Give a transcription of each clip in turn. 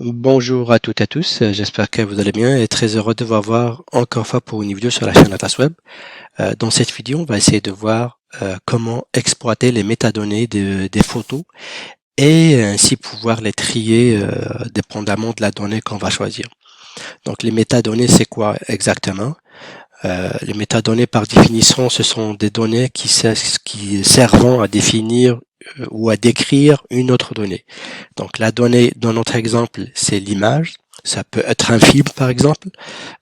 Bonjour à toutes et à tous, j'espère que vous allez bien et très heureux de vous avoir encore une fois pour une vidéo sur la chaîne Atlas Web. Dans cette vidéo, on va essayer de voir comment exploiter les métadonnées des photos et ainsi pouvoir les trier dépendamment de la donnée qu'on va choisir. Donc les métadonnées, c'est quoi exactement? Les métadonnées par définition, ce sont des données qui servent à définir ou à décrire une autre donnée. Donc la donnée dans notre exemple, c'est l'image. Ça peut être un film par exemple.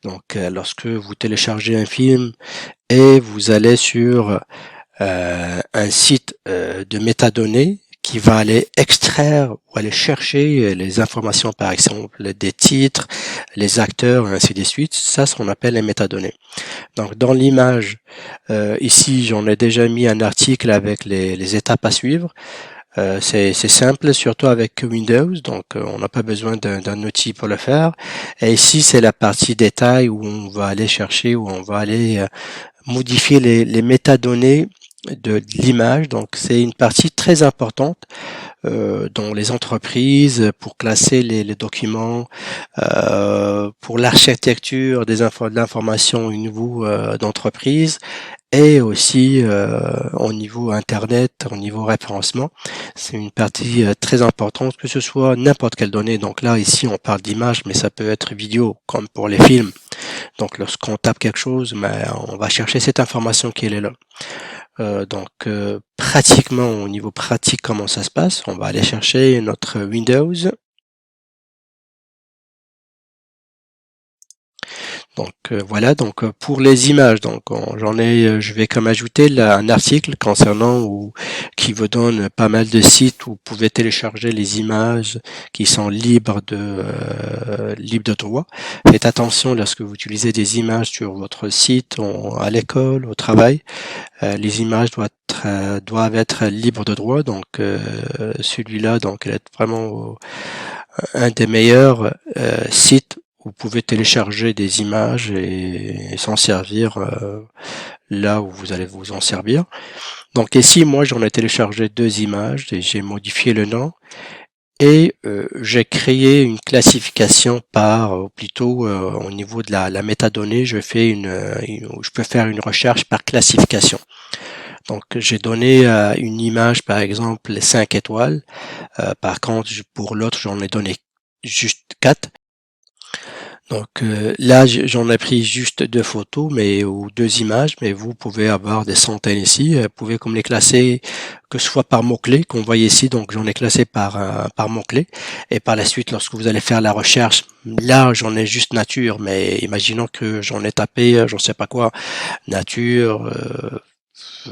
Donc lorsque vous téléchargez un film et vous allez sur un site de métadonnées qui va aller extraire ou aller chercher les informations, par exemple des titres, les acteurs, et ainsi de suite. Ça, c'est ce qu'on appelle les métadonnées. Donc dans l'image, ici j'en ai déjà mis un article avec les étapes à suivre. C'est simple, surtout avec Windows, donc on n'a pas besoin d'un outil pour le faire. Et ici, c'est la partie détail où on va aller chercher, où on va aller modifier les métadonnées de l'image. Donc c'est une partie très importante dans les entreprises pour classer les documents, pour l'architecture de l'information au niveau d'entreprise et aussi au niveau internet, au niveau référencement. C'est une partie très importante, que ce soit n'importe quelle donnée. Donc là, ici, on parle d'image, mais ça peut être vidéo, comme pour les films. Donc lorsqu'on tape quelque chose, on va chercher cette information qui est là. Pratiquement au niveau pratique, comment ça se passe? On va aller chercher notre Windows. Donc voilà, donc pour les images, donc je vais comme ajouter là, un article concernant ou qui vous donne pas mal de sites où vous pouvez télécharger les images qui sont libres de droit. Faites attention lorsque vous utilisez des images sur votre site, à l'école, au travail, les images doivent être libres de droit. Donc celui-là, donc il est vraiment un des meilleurs sites. Vous pouvez télécharger des images et s'en servir là où vous allez vous en servir. Donc ici, moi, j'en ai téléchargé 2 images et j'ai modifié le nom et j'ai créé une classification ou plutôt au niveau de la métadonnée, je peux faire une recherche par classification. Donc j'ai donné une image, par exemple, 5 étoiles. Par contre, pour l'autre, j'en ai donné juste 4. Donc là, j'en ai pris juste 2 photos, ou 2 images, mais vous pouvez avoir des centaines ici. Vous pouvez comme les classer, que ce soit par mots-clés, qu'on voit ici. Donc j'en ai classé par mots-clés. Et par la suite, lorsque vous allez faire la recherche, là, j'en ai juste nature, mais imaginons que j'en ai tapé, je ne sais pas quoi, nature,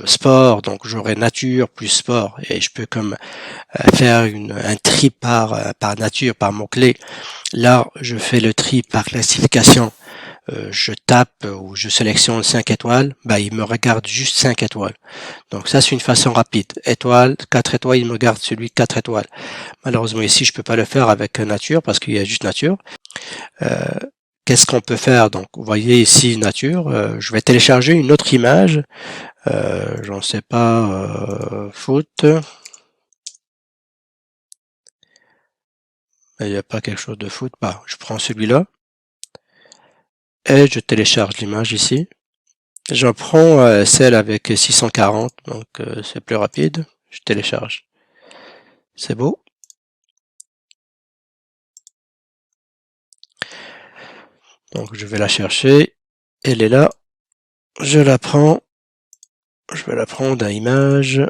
sport, donc j'aurai nature plus sport et je peux comme faire un tri par nature, par mot-clé. Là, je fais le tri par classification. Je tape ou je sélectionne 5 étoiles, il me regarde juste 5 étoiles. Donc ça, c'est une façon rapide. Étoile, 4 étoiles, il me regarde celui 4 étoiles. Malheureusement, ici, je peux pas le faire avec nature parce qu'il y a juste nature. Qu'est-ce qu'on peut faire? Donc, vous voyez ici nature. Je vais télécharger une autre image. J'en sais pas, foot. Il n'y a pas quelque chose de foot. Je prends celui-là et je télécharge l'image ici. Je prends celle avec 640, donc c'est plus rapide. Je télécharge. C'est beau. Donc je vais la chercher. Elle est là. Je la prends. Je vais la prendre à image.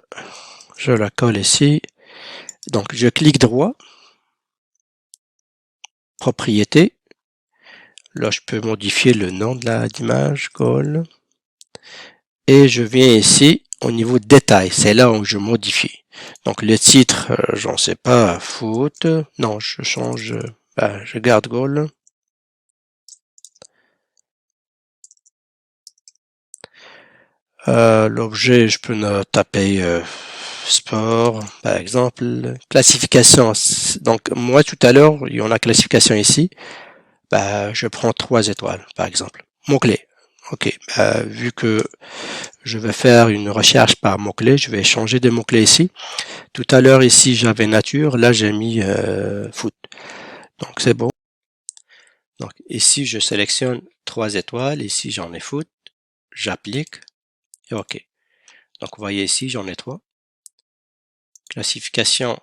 Je la colle ici. Donc je clique droit. Propriété. Là je peux modifier le nom de l'image. Colle. Et je viens ici au niveau détail. C'est là où je modifie. Donc le titre, j'en sais pas, foot. Non, je change. Je garde goal. L'objet, je peux taper sport, par exemple. Classification. Donc moi tout à l'heure, il y en a classification ici. Je prends 3 étoiles, par exemple. Mot-clé. Ok. Vu que je vais faire une recherche par mot-clé, je vais changer de mot-clé ici. Tout à l'heure ici j'avais nature, là j'ai mis foot. Donc c'est bon. Donc ici je sélectionne 3 étoiles, ici j'en ai foot, j'applique et OK. Donc vous voyez ici j'en ai 3. Classification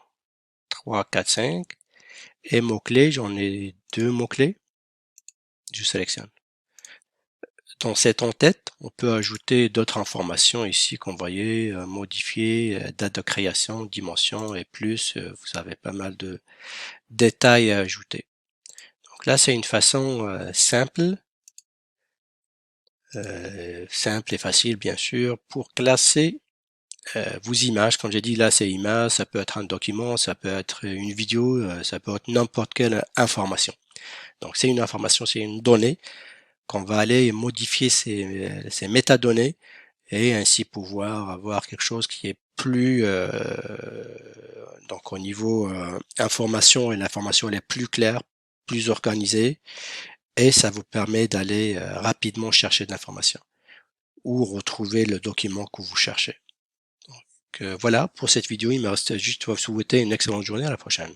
3, 4, 5 et mots-clés, j'en ai 2 mots-clés. Je sélectionne. Dans cette en-tête, on peut ajouter d'autres informations ici qu'on voyait, modifier, date de création, dimension et plus, vous avez pas mal de détails à ajouter. Donc là, c'est une façon simple et facile bien sûr, pour classer vos images. Comme j'ai dit, là c'est image, ça peut être un document, ça peut être une vidéo, ça peut être n'importe quelle information. Donc c'est une information, c'est une donnée qu'on va aller modifier ces métadonnées et ainsi pouvoir avoir quelque chose qui est plus donc au niveau information, et l'information elle est plus claire, plus organisée, et ça vous permet d'aller rapidement chercher de l'information ou retrouver le document que vous cherchez. Donc voilà pour cette vidéo, il me reste juste à vous souhaiter une excellente journée, à la prochaine.